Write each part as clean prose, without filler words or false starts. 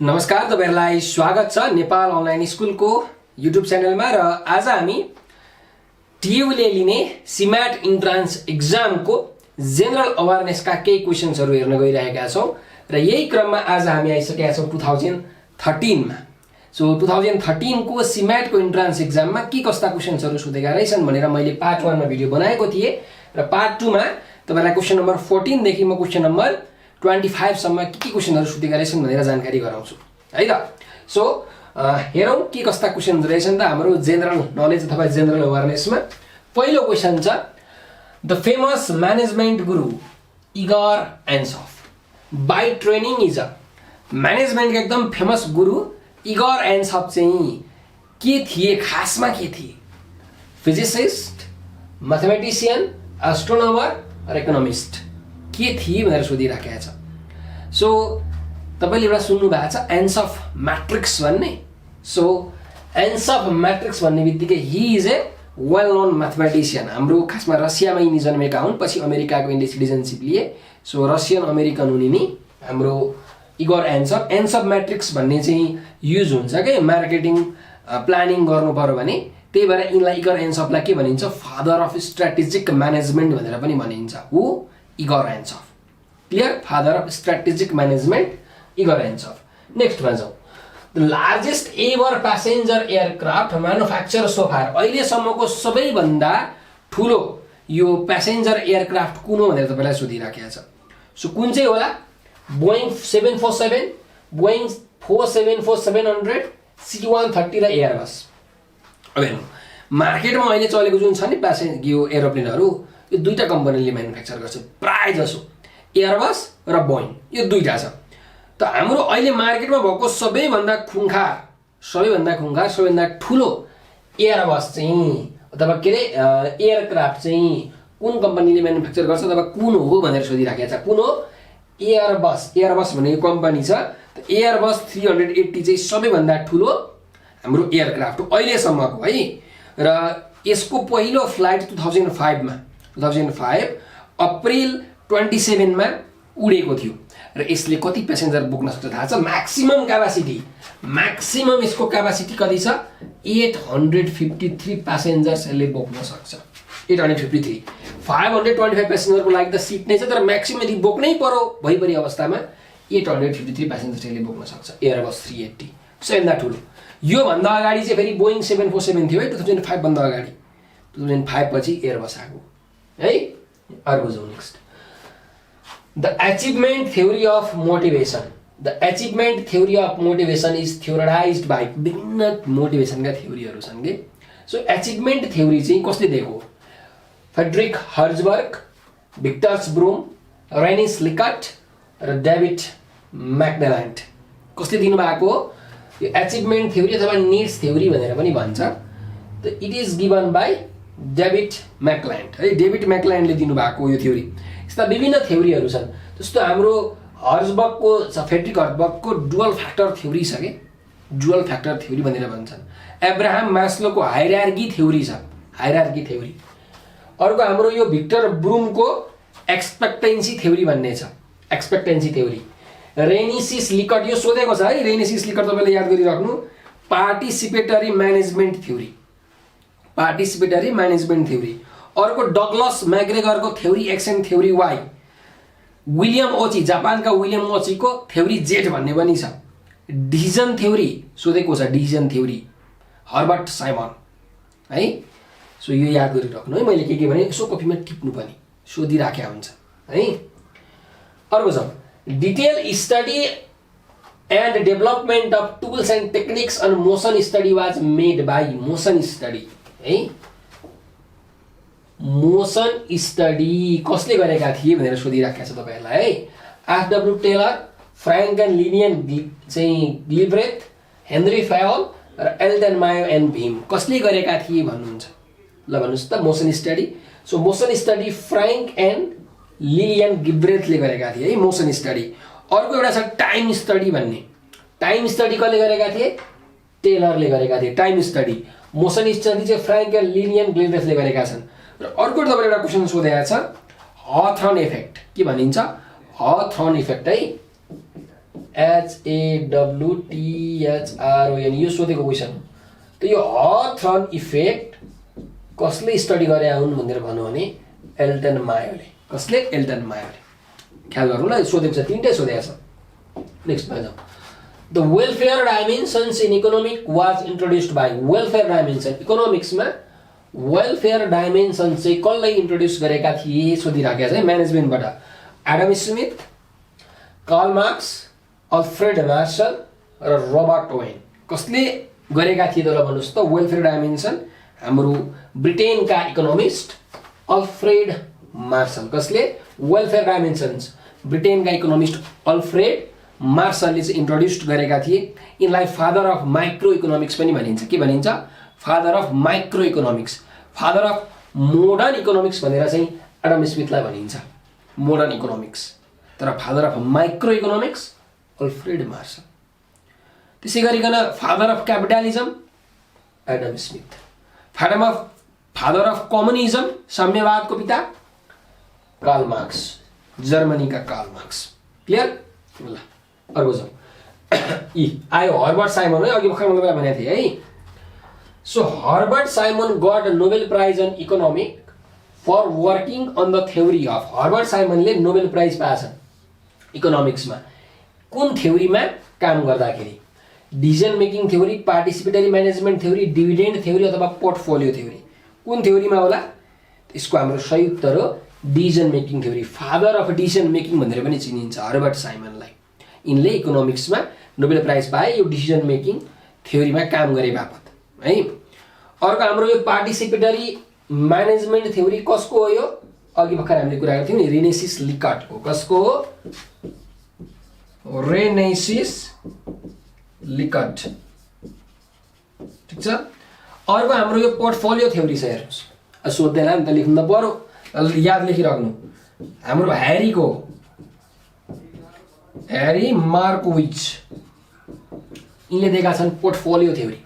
नमस्कार तपाईहरुलाई स्वागत छ नेपाल अनलाइन स्कुलको युट्युब च्यानलमा र आज हामी टियुले लिने CMAT इन्ट्रान्स एक्जामको जनरल अवेयरनेसका केही क्वेशन्सहरु हेर्न गइरहेका छौं र यही क्रममा आज हामी आइसकेका छौं 2013 मा। सो 2013 को CMAT को इन्ट्रान्स एक्जाममा के कस्ता क्वेशन्सहरु सोधेका रहेछन् भनेर मैले पार्ट 1 मा भिडियो बनाएको थिए र पार्ट 2 मा तपाईलाई क्वेशन नम्बर 14 देखि म क्वेशन नम्बर 25 सम्म के क्वेशनहरु सोधेका रहेछन् भनेर जानकारी गराउँछु है त। सो हेरौं के कस्ता क्वेशन्स रहेछन् त हाम्रो जनरल नलेज अथवा जनरल अवेयरनेसमा। पहिलो क्वेशन छ the famous management Guru 𝘂𝗶𝗹𝗹 by training is a म्यानेजमेन्टको एकदम फेमस गुरु 𝘂𝗶𝗹𝗹 चाहिँ के थिए, खासमा के थिए? फिजिसिस्ट, म्याथमेटिशियन, एस्ट्रोनोमर र इकोनोमिस्ट के थिए भनेर सोधिराखेको छ। सो तपाईले एउटा सुन्नु भएको छ एन्स अफ म्याट्रिक्स भन्ने। सो एन्स अफ म्याट्रिक्स भन्ने बित्तिकै ही इज ए वेल नोन म्याथमेटिशियन। हाम्रो खासमा रसियामा यिनी जन्मेका हुन्, पछि अमेरिकाको इन्डियन सिटिजनशिप लिए। सो रसियन अमेरिकन हुन् यिनी हाम्रो 𝘂𝗶𝗹𝗹। एन्स अफ म्याट्रिक्स भन्ने चाहिँ युज हुन्छ के मार्केटिङ प्लानिङ गर्नु पर्यो भने, त्यही भएर यिनलाई 𝘂𝗶𝗹𝗹लाई के भनिन्छ, फादर अफ स्ट्र्याटेजिक म्यानेजमेन्ट भनेर पनि भनिन्छ। हो 𝘂𝗶𝗹𝗹, clear? Father of strategic management 𝘂𝗶𝗹𝗹। Next मा जाउँ। The largest ever passenger aircraft manufacture so far, अहिलेसम्मको सबैभन्दा ठुलो यो प्यासेन्जर एयरक्राफ्ट कुन हो भनेर तपाईलाई सोधिराखेको छ। सो कुन चाहिँ होला? बोइङ 747, बोइङ 474-700, C-130 र एयरबस। अब हेर्नु मार्केटमा अहिले चलेको जुन छ नि यो एरोप्लेनहरु, यो दुईटा कम्पनीले म्यानुफ्याक्चर गर्छ प्राय जसो, एयरबस र बोइङ, यो दुईटा छ। त हाम्रो अहिले मार्केटमा भएको सबैभन्दा खुङखार, सबैभन्दा ठुलो एयरबस चाहिँ अथवा के रे एयरक्राफ्ट चाहिँ कुन कम्पनीले म्यानुफ्याक्चर गर्छ अथवा कुन हो भनेर सोधिराखेको छ। कुन हो? एयरबस। एयरबस भन्ने कम्पनी छ। त एयरबस 380 चाहिँ सबैभन्दा ठुलो हाम्रो एयरक्राफ्ट हो अहिलेसम्मको है। र यसको पहिलो फ्लाइट 2005 अप्रिल 27 मा उडेको थियो र यसले कति प्यासेन्जर बोक्न सक्छ थाहा छ? म्याक्सिमम यसको क्यापासिटी कति छ? 853 प्यासेन्जर्स यसले बोक्न सक्छ। 853, 525 प्यासेन्जरको लागि त सिट नै छ, तर म्याक्सिमम यदि बोक्नै पर्यो भइपरि अवस्थामा 853 प्यासेन्जर यसले बोक्न सक्छ। एयरबस 380 सबैभन्दा ठुलो। यो भन्दा अगाडि चाहिँ फेरि बोइङ 747 थियो है, 2005 भन्दा अगाडि। 2005 पछि एयरबस आएको है। अर्को जाउँ next. The achievement theory of motivation. The achievement theory of motivation is theorized by, विभिन्न मोटिभेसनका थ्योरीहरू छन् के। सो अचिभमेन्ट थ्योरी चाहिँ कसले दिएको? Frederick Herzberg, Victors Vroom, Rensis Likert र डेभिड म्याक्लेल्यान्ड। कसले दिनुभएको? यो अचिभमेन्ट थ्योरी अथवा निड्स थ्योरी भनेर पनि भन्छ। त it is given by David McClelland है। डेभिड म्याक्लेल्यान्डले दिनुभएको यो थ्योरी। यस्ता विभिन्न थ्योरीहरू छन्। जस्तो हाम्रो हर्जबर्गको छ, फ्रेडरिक हर्जबर्गको डुअल फ्याक्टर थ्योरी छ के, डुअल फ्याक्टर थ्योरी भनेर भन्छन्। एब्राहम मास्लोको हायरार्की थ्योरी छ, हायरार्की थ्योरी। अर्को हाम्रो यो भिक्टर ब्रुमको एक्सपेक्टेन्सी थ्योरी भन्ने छ, एक्सपेक्टेन्सी थ्योरी। रेनिसिस लिकट, यो सोधेको छ है, रेनिसिस लिकट तपाईले याद गरिराख्नु। Participatory management theory, participatory management theory. अर्को डगलस मैग्रेगरको theory X theory Y. William Ouchi, जापानका विलियम ओचीको थ्योरी जेट भन्ने पनि छ। डिसिजन थ्योरी सोधेको छ, डिसिजन थ्योरी हर्बर्ट साइमन है। सो यो याद गरिराख्नु है, मैले के भने यसो कपीमा टिप्नु पनि सोधिराखेको हुन्छ है। अर्को छ detail study and development of tools and techniques on motion study was made by motion study है। मोसन स्टडी कसले गरेका थिए भनेर सोधिराखेको छ तपाईहरुलाई है। F W. Taylor, Frank and Lillian चाहिँ ग्लिब्रेथ, हेनरी फायल र एल्डन मायो एन्ड भीम कसले गरेका थिए भन्नुहुन्छ? ल भन्नुस् त motion study. So motion study Frank and Lillian गिब्रेथले गरेका थिए है, मोसन स्टडी। अर्को एउटा छ टाइम स्टडी भन्ने। टाइम स्टडी कसले गरेका थिए? टेलरले गरेका थिए टाइम स्टडी। मोसन स्टडी चाहिँ फ्र्याङ्क एन्ड लिलियन गिब्रेथले गरेका छन्। र अर्को तपाईले एउटा क्वेशन सोधेको छ हथर्न इफेक्ट के भनिन्छ? हथर्न इफेक्ट है। HAWTHRON यो सोधेको क्वेसन हो। त यो हथर्न इफेक्ट कसले स्टडी गरे हुन् भनेर भन्नु भने एल्टन मायोले। कसले? एल्टन मायोले। ख्याल गर्नु ल, सोधेको छ, तीनटै सोधेको छ। नेक्स्टमा जाउँ। The welfare dimensions in economic was introduced by. Welfare dimension इकोनोमिक्समा वेलफेयर डाइमेन्सन चाहिँ कसले इन्ट्रोड्युस गरेका थिए सोधिराखेको छ है म्यानेजमेन्टबाट। Adam Smith, Karl Marx, Alfred Marshall र रोबर्ट ओवेन। कसले गरेका थिए त ल भन्नुहोस् त वेलफेयर डाइमेन्सन? हाम्रो ब्रिटेनका इकोनोमिस्ट अल्फ्रेड मार्शल। कसले? वेलफेयर डाइमेन्सन्स ब्रिटेनका इकोनोमिस्ट अल्फ्रेड मार्शलले चाहिँ इन्ट्रोड्युस गरेका थिए। यिनलाई फादर अफ माइक्रो इकोनोमिक्स पनि भनिन्छ। के भनिन्छ? Father of micro economics, father of modern economics भनेर चाहिँ एडम स्मिथलाई भनिन्छ, मोडर्न इकोनोमिक्स। तर father of micro economics Alfred Marshall. त्यसै गरिकन father of capitalism Adam Smith. Father of communism साम्यवादको पिता कार्ल मार्क्स, जर्मनीका कार्ल मार्क्स। क्लियर? ल अर्को जाउँ। आयो हर्बर्ट साइमन है, अघि भर्खर मैले भनेको थिएँ है। So Herbert Simon got Nobel prize in economic for working on the theory of. Herbert साइमनले नोबेल प्राइज पाएछ इकोनोमिक्समा। कुन थ्योरीमा काम गर्दाखेरि? Decision making theory, participatory management theory, dividend theory अथवा पोर्टफोलियो थ्योरी। कुन थ्योरीमा होला? यसको हाम्रो सही उत्तर हो decision making theory. Father of decision making भनेर पनि चिनिन्छ हर्बर्ट साइमनलाई। यिनले इकोनोमिक्समा नोबेल प्राइज पाए यो डिसिजन मेकिङ थ्योरीमा काम गरे बापत है। अर्को हाम्रो यो पार्टिसिपेटरी म्यानेजमेन्ट थ्योरी कसको हो? यो अघि भर्खर हामीले कुरा गरेको थियौँ नि, रेनेसिस लिकटको। कसको हो? रेनेसिस लिकट। ठिक छ। अर्को हाम्रो यो पोर्टफोलियो थ्योरी छ। हेर्नुहोस्, सोध्दैला नि त, लेख्नु त पर्यो, याद लेखिराख्नु। हाम्रो ह्यारी मार्कोविच यिनले दिएका छन् पोर्टफोलियो थ्योरी।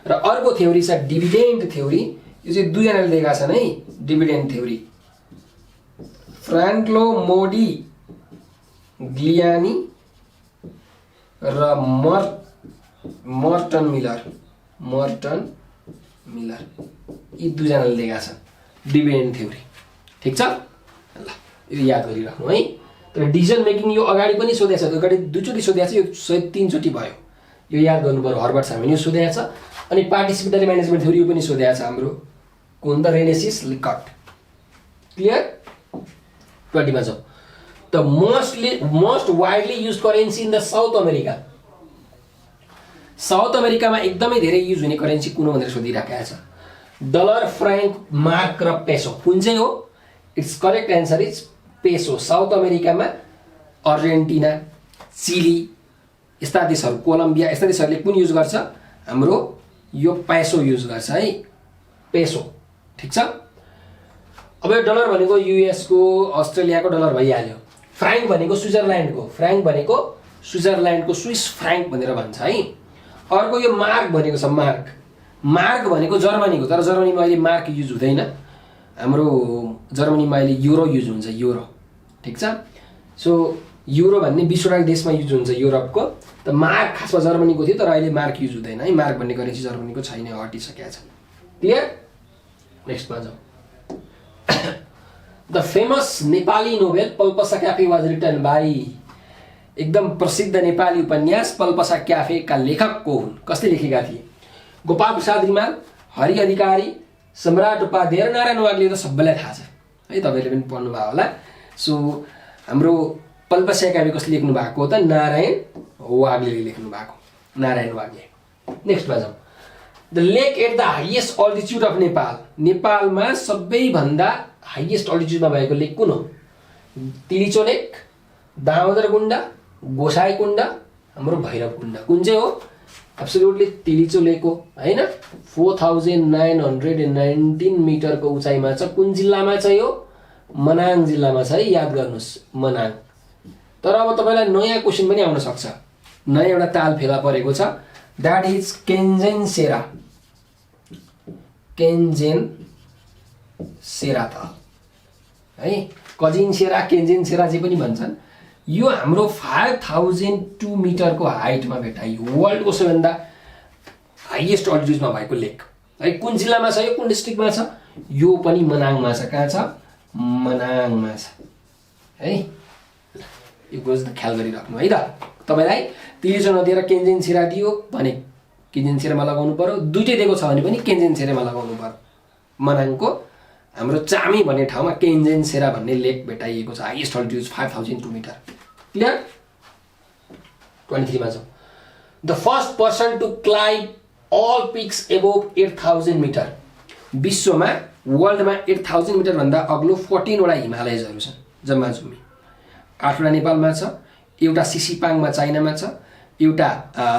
र अर्को थ्योरी छ डिभिडेन्ड थ्योरी। यो चाहिँ दुईजनाले दिएका छन् है, डिभिडेन्ड थ्योरी। फ्रान्क्लो मोडी ग्लियानी र मर्टन मिलर यी दुईजनाले दिएका छन् डिभिडेन्ड थ्योरी। ठिक छ। ल यो याद गरिराख्नु है। तर डिसिजन मेकिङ यो अगाडि पनि सोधेको छ, अगाडि दुईचोटि सोधेको छ, यो सय तीनचोटि भयो। यो याद गर्नु पर्यो। हर्बर्ट साइमन यो सोधेको छ। अनि पार्टिसिपेटरी म्यानेजमेन्ट थ्योरी यो पनि सोधेको छ हाम्रो कुन त? रेनेसिस लिकट। क्लियर? 20 मा जाउँ। The most widely use currency in the south America. South अमेरिकामा एकदमै धेरै युज हुने करेन्सी कुन हो भनेर सोधिराखेको छ। डलर, फ्राङ्क, मार्क र पेसो। कुन चाहिँ हो? It's correct answer is peso. South अमेरिकामा अर्जेन्टिना, चिली यस्ता देशहरू, कोलम्बिया यस्ता देशहरूले कुन युज गर्छ? हाम्रो यो पेसो युज गर्छ है, पेसो। ठिक छ। अब यो डलर भनेको युएसको, अस्ट्रेलियाको डलर भइहाल्यो। फ्राङ्क भनेको स्विजरल्यान्डको स्विस फ्राङ्क भनेर भन्छ है। अर्को यो मार्क भनेको छ, मार्क भनेको जर्मनीको। तर जर्मनीमा अहिले मार्क युज हुँदैन। हाम्रो जर्मनीमा अहिले युरो युज हुन्छ, युरो। ठिक छ। सो युरो भन्ने 20वटा देशमा युज हुन्छ युरोपको। त मार्क खासमा जर्मनीको थियो, तर अहिले मार्क युज हुँदैन है। मार्क भन्ने करेन्सी जर्मनीको छैन, हटिसकेको छ। क्लियर? नेक्स्टमा जाउँ। The famous Nepali novel Palpasa cafe was written by. एकदम प्रसिद्ध नेपाली उपन्यास पल्पसा क्याफेका लेखक को हुन्? कसले लेखेका थिए? गोपाल प्रसाद रिमाल, हरि अधिकारी, सम्राट उपाध्याय र नारायण वाग्ले। त सबैलाई थाहा छ है, तपाईँले पनि पढ्नुभयो होला। सो हाम्रो पल्पसा क्याफे कसले लेख्नु भएको त? नारायण वाग्लेले लेख्नु भएको, नारायण वाग्ले। नेक्स्टमा जाउँ। The lake at the highest altitude of Nepal. नेपालमा सबैभन्दा हाइएस्ट अल्टिट्युडमा भएको लेक कुन हो? तिलिचो लेक, दामोदर कुण्ड, गोसाई कुण्ड, हाम्रो भैरव कुण्ड। कुन चाहिँ हो? एब्सोल्युटली तिलिचो लेक हो हैन। 4919 मिटरको उचाइमा छ। कुन जिल्लामा छ यो? मनाङ जिल्लामा छ है, याद गर्नुहोस्, मनाङ। तर अब तपाईँलाई नयाँ क्वेसन पनि आउन सक्छ, नयाँ एउटा ताल फेला परेको छ। द्याट इज केन्जेन सेरा ताल है। कजिन सेरा, केन्जेन सेरा जे पनि भन्छन्। यो हाम्रो 5002 मिटरको हाइटमा भेटाइयो वर्ल्डको सबैभन्दा हाइएस्ट अल्टिट्युडमा भएको लेक है। कुन जिल्लामा छ यो, कुन डिस्ट्रिक्टमा छ? यो पनि मनाङमा छ। कहाँ छ? मनाङमा छ है। यो कुरा चाहिँ ख्याल गरिराख्नु है त। तपाईलाई तिर्जो नदिएर केन्जेन छिरा दियो भने केन्जेन छिरामा लगाउनु पर्यो, दुईटै दिएको छ भने पनि केन्जेन छिरामा लगाउनु पर्यो। मनाङको हाम्रो चामी भन्ने ठाउँमा केन्जेन सेरा भन्ने लेक भेटाइएको छ, हाइएस्ट अल्टिट्युड 5002 मिटर। क्लियर? 23 मा जाउँ। The first person to climb all peaks above 8000 metre. विश्वमा वर्ल्डमा 8000 मिटर भन्दा अग्लो 14 वटा हिमालयजहरू छन् जम्मा जम्मी। 8 वटा नेपालमा छ, एउटा सिसिपाङमा चाइनामा छ, एउटा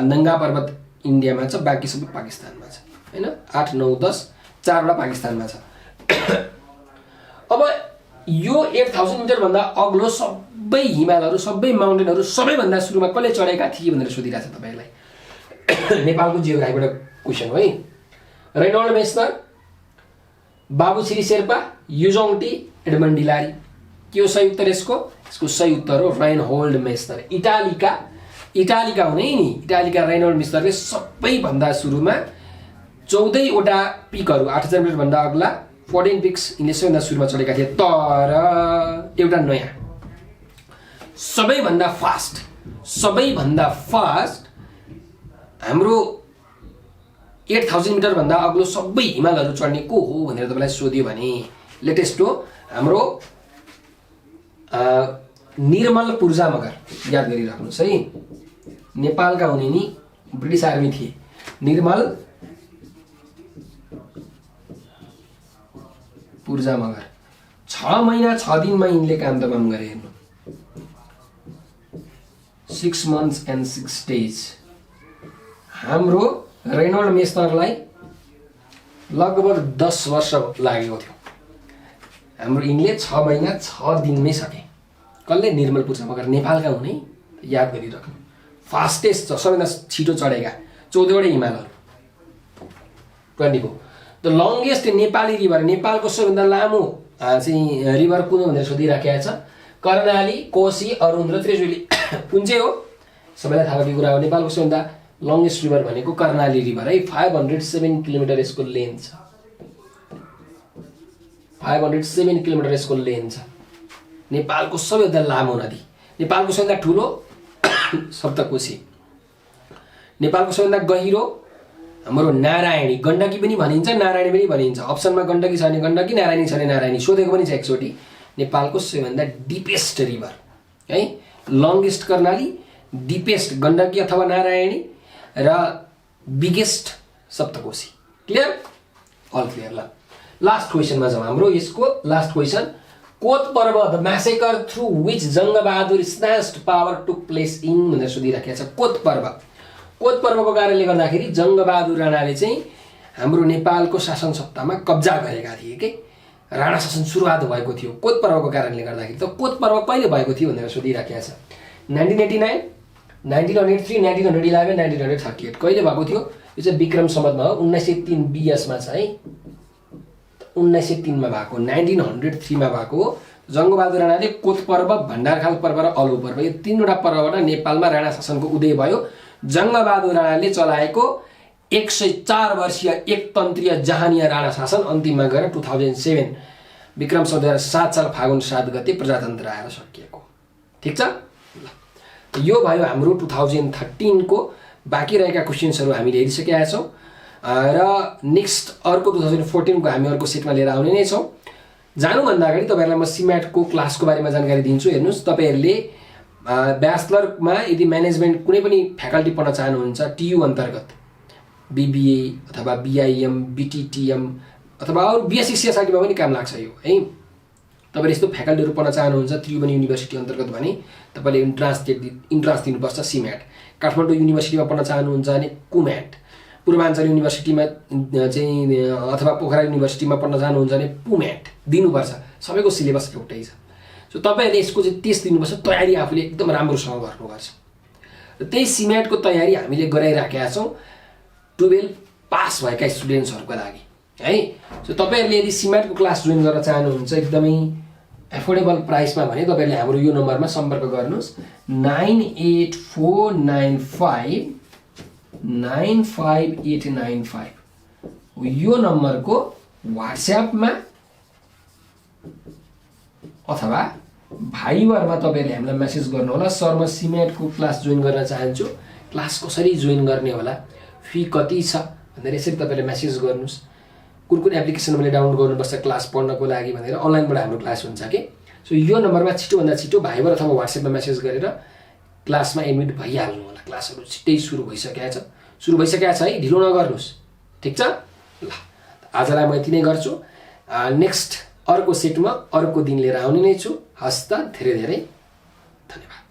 नङ्गा पर्वत इन्डियामा छ, बाँकी सबै पाकिस्तानमा छ हैन। 8 9 10 4 वटा पाकिस्तानमा छ। अब यो 8000 मिटर भन्दा अग्लो सबै हिमालहरू, सबै माउन्टेनहरू सबैभन्दा सुरुमा कसले चढेका थिए भनेर सोधिरहेछ तपाईलाई। नेपालको जियोग्राफीबाट क्वेशन हो है। रेनोल्ड मेस्नर, बाबुश्री शेर्पा, युजोङ टी, एडमन्ड हिलारी। के हो सही उत्तर यसको? यसको सही उत्तर हो रेनोल्ड मेस्नर। इटालीका हुने नि, इटालीका रेनोल्ड मेस्नरले सबैभन्दा सुरुमा 14 वटा पिकहरू 8000 मिटर भन्दा अग्ला 14 पिक्स यिनले सबैभन्दा सुरुमा चढेका थिए। तर एउटा नयाँ सबैभन्दा फास्ट हाम्रो 8000 मिटर भन्दा अग्लो सबै हिमालहरू चढ्ने को हो भनेर तपाईलाई सोधियो भने लेटेस्ट हो हाम्रो निर्मल पूर्जा मगर। याद गरिराख्नुहोस् है। नेपालका हुने नि ब्रिटिस आर्मी थिए। निर्मल पूर्जा मगर 6 महिना 6 दिनमा यिनले काम तमाम गरे। हेर्नु 6 months and 6 days। हाम्रो रेनोल्ड मेस्नरलाई लगभग 10 वर्ष लागेको थियो। हाम्रो यिनले 6 महिना 6 दिनमै सके। कसले? निर्मल पूर्जा मगर। नेपालका हुने, याद गरिराख्नु। फास्टेस्ट सबैभन्दा छिटो चढेका 14 वटा हिमालहरू। 24 द लङ्गेस्ट नेपाली रिभर। नेपालको सबैभन्दा लामो चाहिँ रिभर कुन हो भनेर सोधिराखेको छ। कर्णाली, कोशी, अरुण र त्रिजुली। कुन चाहिँ हो? सबैलाई थाहा भएको कुरा हो। नेपालको सबैभन्दा लङ्गेस्ट रिभर भनेको कर्णाली रिभर है। 507 किलोमिटर यसको लेन्थ छ। 507 किलोमिटर यसको लेन्थ छ। नेपालको सबैभन्दा लामो नदी। नेपालको सबैभन्दा ठुलो सप्तकोशी। नेपालको सबैभन्दा गहिरो हाम्रो नारायणी। गण्डकी पनि भनिन्छ, नारायणी पनि भनिन्छ। अप्सनमा गण्डकी छ भने गण्डकी, नारायणी छ भने नारायणी। सोधेको पनि छ एकचोटि। नेपालको सबैभन्दा डिपेस्ट रिभर है। लङ्गेस्ट कर्णाली, डिपेस्ट गण्डकी अथवा नारायणी र biggest Saptakoshi. Clear? All clear. ल लास्ट क्वेसनमा जाउँ। हाम्रो यसको last question. Kot Parva the massacre through which Jung Bahadur snatched power took place in भनेर सोधिराखेको छ। कोत पर्वको कारणले गर्दाखेरि जङ्गबहादुर राणाले चाहिँ हाम्रो नेपालको शासन सत्तामा कब्जा गरेका थिए के। राणा शासन सुरुवात भएको थियो कोत पर्वको कारणले गर्दाखेरि। त कोत पर्व कहिले भएको थियो भनेर सोधिराखेको छ। 1989, 1903, 1911, 1938 कहिले भएको थियो? यो चाहिँ विक्रम सम्वतमा हो। 1903 BS मा छ है। 1903 मा भएको, 1903 मा भएको। जङ्गबहादुर राणाले कोत पर्व, भण्डारखाल पर्व र अलौ पर्व यो 3 वटा पर्वबाट नेपालमा राणा शासनको उदय भयो। जङ्गबहादुर राणाले चलाएको 104 वर्षीय एकतन्त्रीय जहानिया राणा शासन अन्तिममा गएर 2007 विक्रम सम्वत 2007 साल फागुन 7 गते प्रजातन्त्र आएर सकिएको। ठिक छ? यो भयो हाम्रो 2013 को बाँकी रहेका क्वेसन्सहरू हामीले हेरिसकेका छौँ र नेक्स्ट अर्को 2014 को हामी अर्को सेटमा लिएर आउने नै छौँ। जानुभन्दा अगाडि तपाईहरुलाई म CMAT को क्लासको बारेमा जानकारी दिन्छु। हेर्नुस्, तपाईहरुले ब्याचलरमा यदि म्यानेजमेन्ट कुनै पनि फ्याकल्टी पढ्न चाहनुहुन्छ TU अन्तर्गत BBA अथवा BIM, BTTM अथवा अरु BSc CSIT मा पनि काम लाग्छ यो है। तपाईले यस्तो फ्याकल्टीहरु पढ्न चाहनुहुन्छ त्रिभुवन युनिभर्सिटी अन्तर्गत भने तपाईले इन्ट्रान्स दिनुपर्छ CMAT। काठमाडौँ युनिभर्सिटीमा पढ्न चाहनुहुन्छ भने CUMAT। पूर्वाञ्चल युनिभर्सिटीमा चाहिँ अथवा पोखरा युनिभर्सिटीमा पढ्न चाहनुहुन्छ भने PUMAT दिनुपर्छ। सबैको सिलेबस एउटै छ। सो तपाईहरुले यसको चाहिँ टेस्ट दिनुपर्छ। तयारी आफूले एकदम राम्रोसँग गर्नुपर्छ। र त्यही CMAT को तयारी हामीले गराइराखेका छौं 12 पास भएका स्टुडेन्ट्सहरुको लागि है। सो तपाईहरुले यदि CMAT को क्लास जोइन गर्न चाहनुहुन्छ एकदमै एफोर्डेबल प्राइसमा भने तपाईहरुले हाम्रो यो नम्बरमा सम्पर्क गर्नुस् 9849595895 यो नम्बरको व्हाट्सएपमा अथवा भाइबरमा तपाईहरुले हामीलाई मेसेज गर्नु होला सर म CMAT को क्लास जोइन गर्न चाहन्छु क्लास कसरी जोइन गर्ने होला फी कति छ भनेर यसरी तपाईले मेसेज गर्नुस् कुन एप्लिकेसन मैले डाउनलोड गर्नुपर्छ क्लास पढ्नको लागि भनेर अनलाइनबाट हाम्रो क्लास हुन्छ के सो यो नम्बरमा छिटो भन्दा छिटो भाइबर अथवा व्हाट्सएपमा मेसेज गरेर क्लासमा एडमिट भइहाल्नु होला क्लासहरु छिटै सुरु भइसकेको छ है ढिलो नगर्नुस् ठीक छ ल आजलाई म यति नै गर्छु नेक्स्ट अर्को सेटमा अर्को दिन लिएर आउने नै छु हस्त धेरै धेरै धन्यवाद